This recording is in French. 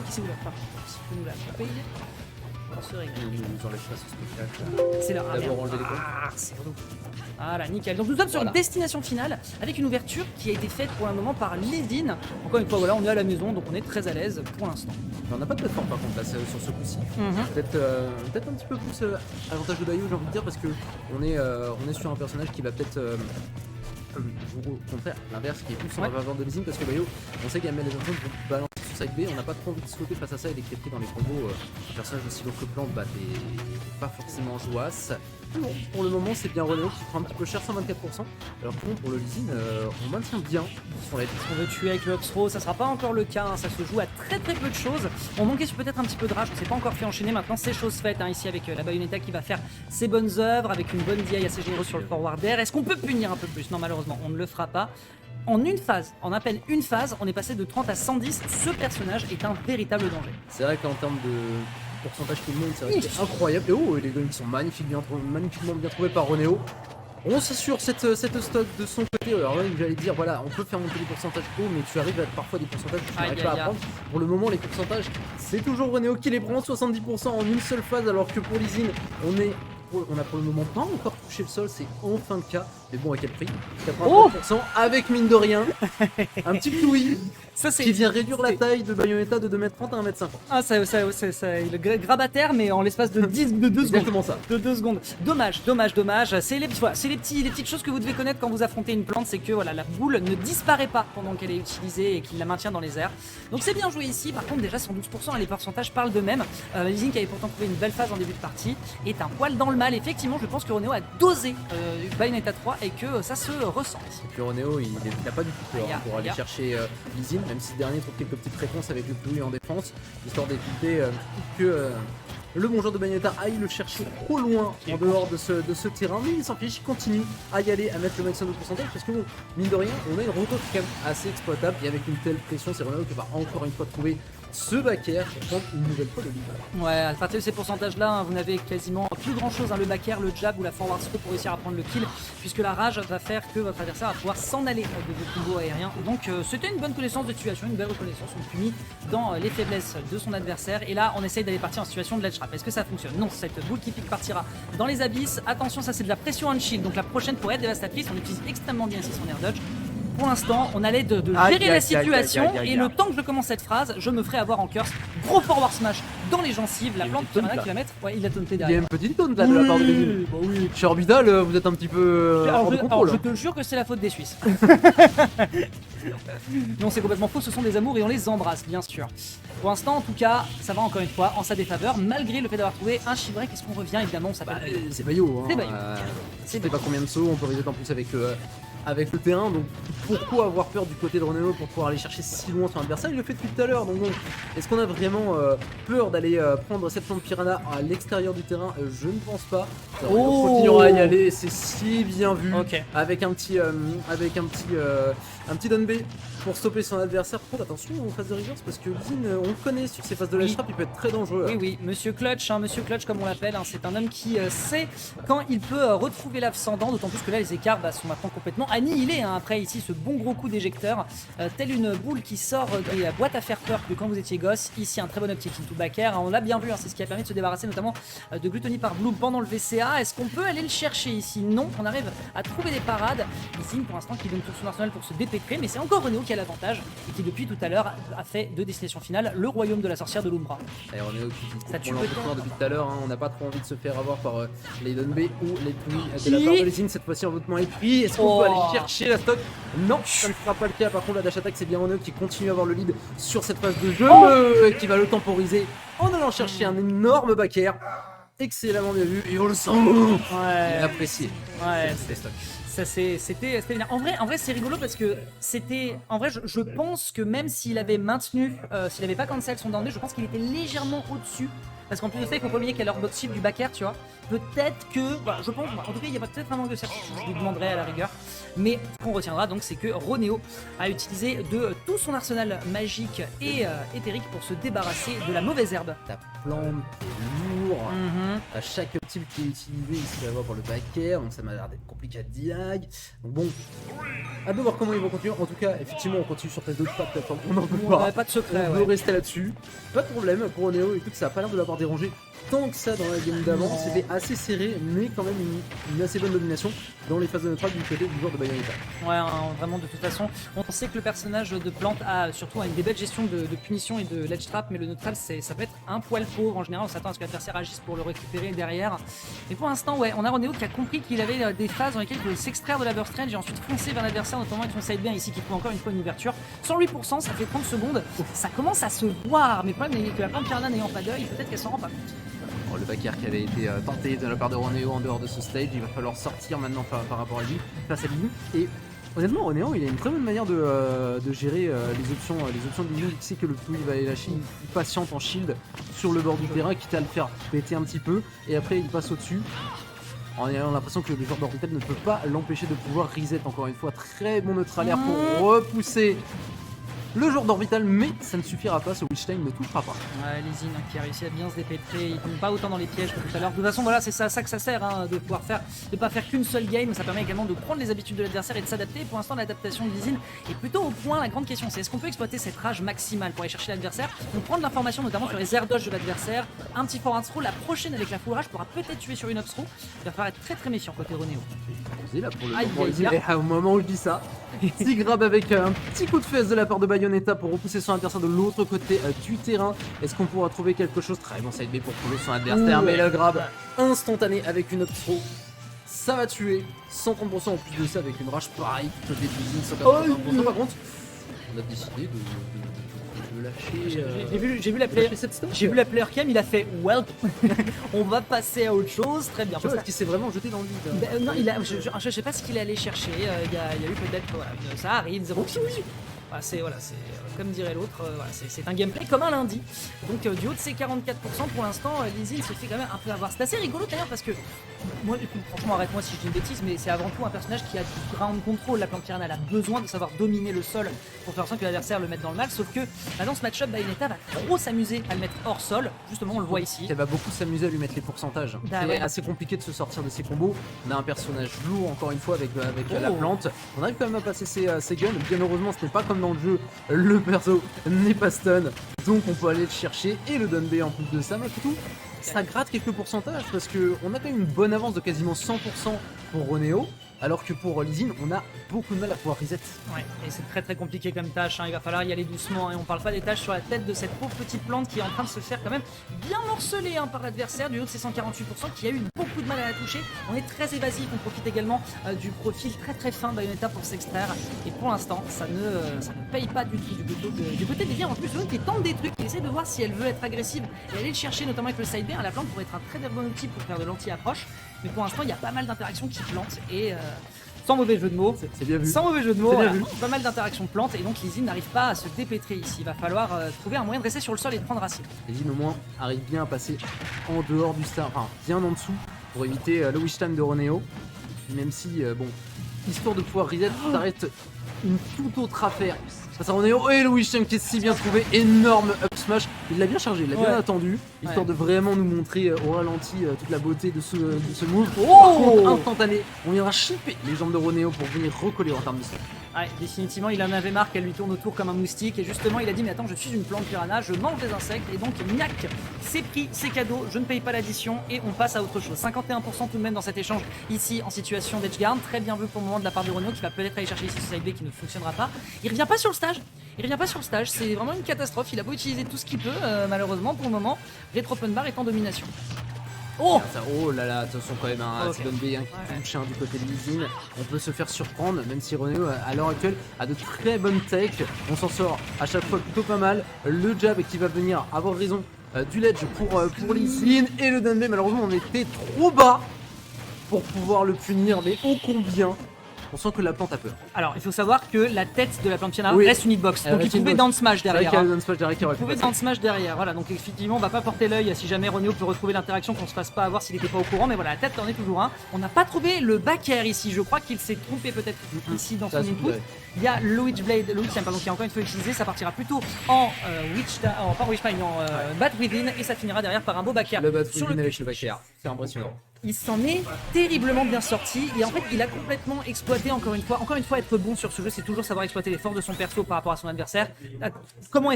qui s'est ouvert. Enfin, si tu peux nous la couper. On se régale. Nous enlève pas ce spectacle. C'est là. D'abord enlever les Ah, c'est relou. Voilà, nickel. Donc nous sommes sur une destination finale avec une ouverture qui a été faite pour le moment par Lizine. Encore une fois, voilà, on est à la maison, donc on est très à l'aise pour l'instant. On n'a pas de plateforme par contre là sur ce coup-ci. Peut-être un petit peu plus avantage de Bayou, j'ai envie de dire, parce que on est sur un personnage qui va peut-être au contraire l'inverse, qui est plus en faveur de Lizine, parce que Bayou, on sait qu'elle met les infos pour balancer sur side B, on n'a pas trop envie de sauter face à ça et d'être pris dans les combos. Un personnage aussi lourd que Plante, bah t'es pas forcément jouasse. Non, pour le moment c'est bien Renéo qui prend un petit peu cher, 124%. Alors que pour le Lizine, on maintient bien sur la liste. On veut tuer avec le Oxro, ça sera pas encore le cas, hein. Ça se joue à très peu de choses. On manquait peut-être un petit peu de rage, on s'est pas encore fait enchaîner, maintenant c'est chose faite, hein, ici avec la Bayonetta qui va faire ses bonnes œuvres, avec une bonne DI assez généreuse sur le forward air. Est-ce qu'on peut punir un peu plus? Non, malheureusement, on ne le fera pas. En une phase, en à peine une phase, on est passé de 30 à 110, ce personnage est un véritable danger. C'est vrai qu'en termes de pourcentage qu'il monte, c'est vrai que c'est incroyable. Et oh, les guns qui sont magnifiquement bien trouvés par Renéo. On s'assure cette stock de son côté. Alors là, j'allais dire, voilà, on peut faire monter les pourcentages haut, mais tu arrives à parfois des pourcentages que tu n'arrives pas à prendre. Pour le moment, les pourcentages, c'est toujours Renéo qui les prend, 70% en une seule phase, alors que pour Lizine, on a pour le moment pas encore touché le sol, c'est enfin le cas. Mais bon, à quel prix? 83% avec mine de rien un petit Plouy qui vient réduire la taille de Bayonetta de 2m30 à 1m50. Ah, ça, il grabe à terre, mais en l'espace de 2 secondes. Exactement ça. De 2 secondes. Dommage. C'est les petites choses que vous devez connaître quand vous affrontez une plante, c'est que voilà, la boule ne disparaît pas pendant qu'elle est utilisée et qu'il la maintient dans les airs. Donc c'est bien joué ici. Par contre, déjà 112%, les pourcentages parlent d'eux-mêmes. Lizine, qui avait pourtant trouvé une belle phase en début de partie, est un poil dans le mal. Effectivement, je pense que Renéo a dosé Bayonetta 3 et que ça se ressent. Et puis Renéo, il n'a pas du tout peur pour aller chercher Lizine, même si le dernier trouve quelques petites réponses avec le Plouy en défense, histoire d'éviter que le bon joueur de Bayonetta aille le chercher trop loin en dehors de ce terrain, mais il s'en fiche, il continue à y aller, à mettre le maximum de pourcentage, parce que bon, mine de rien, on a une route qui est quand même assez exploitable, et avec une telle pression, c'est Renéo qui va encore une fois trouver ce back-air pour prendre une nouvelle fois le lead. Ouais, à partir de ces pourcentages-là, hein, vous n'avez quasiment plus grand-chose, hein, le back-air, le jab ou la forward throw pour réussir à prendre le kill, puisque la rage va faire que votre adversaire va pouvoir s'en aller de vos combos aériens. Donc c'était une bonne connaissance de situation, une belle reconnaissance, on punit dans les faiblesses de son adversaire, et là on essaye d'aller partir en situation de ledge trap. Est-ce que ça fonctionne? Non, cette boule qui pique partira dans les abysses. Attention, ça c'est de la pression on shield, donc la prochaine pourrait être dévastatrice, on utilise extrêmement bien ici son air dodge. Pour l'instant, on allait de gérer la situation et le temps que je commence cette phrase, je me ferai avoir en curse. Gros forward smash dans les gencives, la plante qui va mettre. Ouais, il a taunté derrière. Il y a une petite taunt là de la part de Lizine. Bah oui. Chez Orbital, vous êtes un petit peu hors de contrôle. Je te jure que c'est la faute des Suisses. Non, c'est complètement faux, ce sont des amours et on les embrasse, bien sûr. Pour l'instant, en tout cas, ça va encore une fois en sa défaveur, malgré le fait d'avoir trouvé un chivré. Qu'est-ce qu'on revient? Évidemment, on s'appelle Bayou. C'est Bayou. Hein. C'est Bayou. Je sais pas combien de sauts, on peut reset en plus avec le terrain, donc pourquoi avoir peur du côté de Renéo pour pouvoir aller chercher si loin son adversaire? Il le fait depuis tout à l'heure, donc bon, est-ce qu'on a vraiment peur d'aller prendre cette plante piranha à l'extérieur du terrain? Je ne pense pas. On continuera à y aller, c'est si bien vu, avec un petit down B pour stopper son adversaire. Prendre attention en phase de reverse, parce que Lizine, on le connaît sur ces phases de ledge trap, il peut être très dangereux. Oui, Monsieur Clutch, comme on l'appelle, hein, c'est un homme qui sait quand il peut retrouver l'ascendant, d'autant plus que là les écarts sont maintenant complètement annihilés. Hein, après ici ce bon gros coup d'éjecteur, telle une boule qui sort des boîtes à faire peur que quand vous étiez gosse. Ici un très bon uptick into back air, hein, on l'a bien vu, hein, c'est ce qui a permis de se débarrasser notamment de Gluttony par Bloom pendant le VCA. Est-ce qu'on peut aller le chercher ici? Non, on arrive à trouver des parades. Lizine pour l'instant qui donne tout son arsenal pour se dépêtrer, mais c'est encore Renéo qui a l'avantage et qui depuis tout à l'heure a fait de destination finale le royaume de la sorcière de l'Umbra. Et Renéo qui tue depuis tout à l'heure, hein, on n'a pas trop envie de se faire avoir par les Don B ou les Plouy de la part de Lizine. Cette fois-ci envoûtement est pris. Est-ce qu'on peut aller chercher la stock? Non, ça ne sera pas le cas. Par contre la dash attack, c'est bien Renéo qui continue à avoir le lead sur cette phase de jeu et qui va le temporiser en allant chercher un énorme back air. Excellemment bien vu et on le sent apprécié. Ouais, c'était stock. C'était bien. En vrai c'est rigolo parce que c'était. En vrai, je pense que même s'il avait maintenu, s'il avait pas cancel son down, je pense qu'il était légèrement au-dessus. Parce qu'en plus de ça, il faut pas oublier qu'il y a l'orbot shield du back air, tu vois. Peut-être que. Bah, je pense. En tout cas, il y a peut-être un manque de certitude. Je lui demanderai à la rigueur. Mais ce qu'on retiendra donc, c'est que Ronéo a utilisé de tout son arsenal magique et éthérique pour se débarrasser de la mauvaise herbe. Ta plante est lourd. À chaque type qui est utilisé ici, on va voir pour le back air, donc ça m'a l'air d'être compliqué à diag. Donc bon, à de voir comment ils vont continuer. En tout cas, effectivement, on continue sur 13 pas de plateforme. On n'en peut pas. Pas de secret. On veut rester là-dessus. Pas de problème pour Ronéo. Écoute, ça a pas l'air de l'avoir dérangé tant que ça dans la game d'avant. C'était assez serré, mais quand même une assez bonne domination dans les phases de neutral du côté du joueur de Bayonetta. Ouais, vraiment, de toute façon, on sait que le personnage de Plante a surtout une des belles gestions de punition et de ledge trap, mais le neutral, ça peut être un poil pauvre. En général, on s'attend à ce que l'adversaire agisse pour le récupérer derrière. Mais pour l'instant, ouais, on a Ronéo qui a compris qu'il avait des phases dans lesquelles il pouvait s'extraire de la burst range et ensuite foncer vers l'adversaire, notamment avec son side bien ici qui trouve encore une fois une ouverture. 108%, ça fait 30 secondes. Ça commence à se voir, mais le problème est que la Plante Piranha n'ayant pas d'œil, peut-être qu'elle s'en rend pas compte. Oh, le back air qui avait été tenté de la part de Ronéo en dehors de ce stage, il va falloir sortir maintenant par rapport à lui, face à lui. Et honnêtement, Ronéo, il a une très bonne manière de gérer les options de lui. Il sait que le coup, il va aller lâcher une patiente en shield sur le bord du terrain, quitte à le faire péter un petit peu, et après il passe au-dessus. En ayant l'impression que le joueur d'Orbital ne peut pas l'empêcher de pouvoir reset encore une fois. Très bon neutral air pour repousser le joueur d'Orbital, mais ça ne suffira pas, ce Witch Time ne touchera pas. Ouais, Lizine qui a réussi à bien se dépêtrer, il tombe pas autant dans les pièges que tout à l'heure. De toute façon, voilà, c'est ça que ça sert, hein, de pouvoir pas faire qu'une seule game. Ça permet également de prendre les habitudes de l'adversaire et de s'adapter. Pour l'instant, l'adaptation de Lizine est plutôt au point. La grande question, c'est est-ce qu'on peut exploiter cette rage maximale pour aller chercher l'adversaire? On prend de l'information notamment sur les air dodge de l'adversaire, un petit forward throw. La prochaine avec la full rage pourra peut-être tuer sur une up throw. Il va falloir être très méfiant côté Ronéo. Là pour le moment, au moment où je dis ça, petit grab avec un petit coup de fesse de la part de Bayonetta pour repousser son adversaire de l'autre côté du terrain. Est-ce qu'on pourra trouver quelque chose? Très bon side B pour trouver son adversaire, mais le grab instantané avec une up throw, ça va tuer. 130% en plus de ça avec une rage pareille côté de l'usine. Par contre, on a décidé de lâcher. J'ai vu la player cam, il a fait well. On va passer à autre chose. Très bien. Parce qu'il s'est vraiment jeté dans le vide. Non, je sais pas ce qu'il allait chercher. Il y a eu peut-être, voilà, ça arrive, 0 oui. C'est comme dirait l'autre, c'est un gameplay comme un lundi. Donc du haut de ces 44%, pour l'instant, Lizine se fait quand même un peu avoir. C'est assez rigolo d'ailleurs parce que, moi, franchement, arrête-moi si je dis une bêtise, mais c'est avant tout un personnage qui a du ground control. La Plante Piranha, elle a besoin de savoir dominer le sol pour faire en sorte que l'adversaire le mette dans le mal. Sauf que dans ce match-up, Bayonetta va trop s'amuser à le mettre hors sol. Justement, on le voit ici. Elle va beaucoup s'amuser à lui mettre les pourcentages. C'est assez compliqué de se sortir de ses combos. On a un personnage lourd, encore une fois, avec la plante. On arrive quand même à passer ses guns. Bien heureusement, ce n'est pas comme dans le jeu, le perso n'est pas stun, donc on peut aller le chercher et le dun B en plus de ça. Mais tout, ça gratte quelques pourcentages parce qu'on a quand même une bonne avance de quasiment 100% pour Ronéo. Alors que pour Lizine, on a beaucoup de mal à pouvoir reset. Ouais, et c'est très compliqué comme tâche, hein. Il va falloir y aller doucement et on parle pas des tâches sur la tête de cette pauvre petite plante qui est en train de se faire quand même bien morceler, hein, par l'adversaire du haut de ses 148% qui a eu beaucoup de mal à la toucher. On est très évasif, on profite également du profil très fin de Bayonetta pour s'extraire et pour l'instant ça ne paye pas du tout du côté des liens. En plus, l'autre qui tente des trucs, qui essaie de voir si elle veut être agressive et aller le chercher notamment avec le side B. La plante pourrait être un très bon outil pour faire de l'anti-approche, mais pour l'instant il y a pas mal d'interactions qui plantent et sans mauvais jeu de mots, c'est bien vu. Sans mauvais jeu de mots, voilà, pas mal d'interactions plantes et donc Lizine n'arrive pas à se dépêtrer ici. Il va falloir trouver un moyen de rester sur le sol et de prendre racine. Lizine au moins arrive bien à passer en dehors du star, enfin bien en dessous pour éviter le wish time de Ronéo. Même si, bon, histoire de pouvoir reset, ça reste une toute autre affaire. Ça sera Ronéo et le wish time qui est si bien trouvé, énorme up smash. Il l'a bien chargé, il l'a bien attendu, histoire de vraiment nous montrer au ralenti toute la beauté de ce move. Par contre, instantané, on viendra chipper les jambes de Ronéo pour venir recoller en termes de sol. Ouais, définitivement, il en avait marre qu'elle lui tourne autour comme un moustique et justement, il a dit mais attends, je suis une plante piranha, je mange des insectes et donc niac, c'est pris, c'est cadeau, je ne paye pas l'addition et on passe à autre chose. 51% tout de même dans cet échange ici en situation d'edgeguard, très bien vu pour le moment de la part de Ronéo qui va peut-être aller chercher ici ce side B qui ne fonctionnera pas. Il revient pas sur le stage. C'est vraiment une catastrophe, il a beau utiliser tout ce qu'il peut, malheureusement pour le moment, Retro Open Bar est en domination. Oh là là, attention quand même, un Sidon B qui touche du côté de Lizine. On peut se faire surprendre, même si Ronéo à l'heure actuelle a de très bonnes techs. On s'en sort à chaque fois plutôt pas mal. Le jab qui va venir avoir raison du ledge pour Lizine. Et le down B, malheureusement on était trop bas pour pouvoir le punir, mais ô combien On sent que la plante a peur. Alors, il faut savoir que la tête de la plante Piana Oui. reste une hitbox. Elle Donc, il reste une pouvait hitbox. down smash C'est vrai derrière. qu'il y a hein. le down smash derrière qui aurait Il pu pouvait passer. down smash derrière. Voilà, donc effectivement, on va pas porter l'œil si jamais Roneo peut retrouver l'interaction, qu'on se fasse pas avoir s'il était pas au courant. Mais voilà, la tête en est toujours un. On n'a pas trouvé le back air ici. Je crois qu'il s'est trompé peut-être ici dans son Ça, c'est input. vrai. Il y a le Witchblade, le Witch Time, pardon, qui est encore une fois utilisé. Ça partira plutôt en pas Witch Time, en Bat Within. Et ça finira derrière par un beau back air. Le bat Sur avec le back air. C'est impressionnant. Il s'en est terriblement bien sorti et en fait il a complètement exploité encore une fois être bon sur ce jeu, c'est toujours savoir exploiter les forces de son perso par rapport à son adversaire. Comment